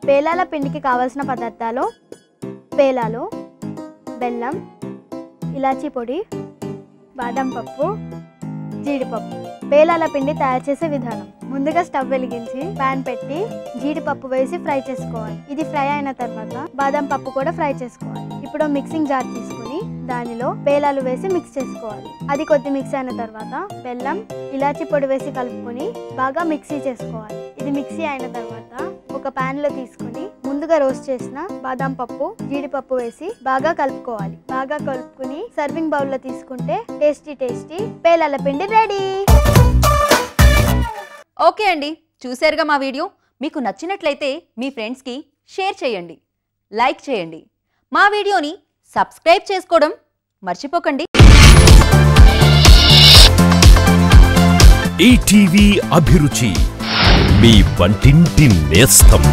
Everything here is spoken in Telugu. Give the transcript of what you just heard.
పేలాల పిండికి కావాల్సిన పదార్థాలు పేలాలు, బెల్లం, ఇలాచీ పొడి, బాదం పప్పు, జీడిపప్పు. పేలాల పిండి తయారు చేసే విధానం: ముందుగా స్టవ్ వెలిగించి పాన్ పెట్టి జీడిపప్పు వేసి ఫ్రై చేసుకోవాలి. ఇది ఫ్రై అయిన తర్వాత బాదం పప్పు కూడా ఫ్రై చేసుకోవాలి. ఇప్పుడు మిక్సింగ్ జార్ తీసుకుని దానిలో పేలాలు వేసి మిక్స్ చేసుకోవాలి. అది కొద్ది మిక్స్ అయిన తర్వాత బెల్లం, ఇలాచీ పొడి వేసి కలుపుకొని బాగా మిక్సీ చేసుకోవాలి. ఇది మిక్సీ అయిన తర్వాత ఒక పాన్ లో తీసుకుని ముందుగా రోస్ట్ చేసిన బాదం పప్పు, జీడిపప్పు వేసి బాగా కలుపుకోవాలి. బాగా కలుపుకుని సర్వింగ్ బౌల్ లో తీసుకుంటే టేస్టీ టేస్టీ పేలాల పిండి రెడీ. ఓకే అండి, చూశారుగా మా వీడియో. మీకు నచ్చినట్లయితే మీ ఫ్రెండ్స్కి షేర్ చేయండి, లైక్ చేయండి. మా వీడియోని సబ్స్క్రైబ్ చేసుకోవడం మర్చిపోకండి. ఈటీవీ అభిరుచి, మీ వంటింటి నేస్తం.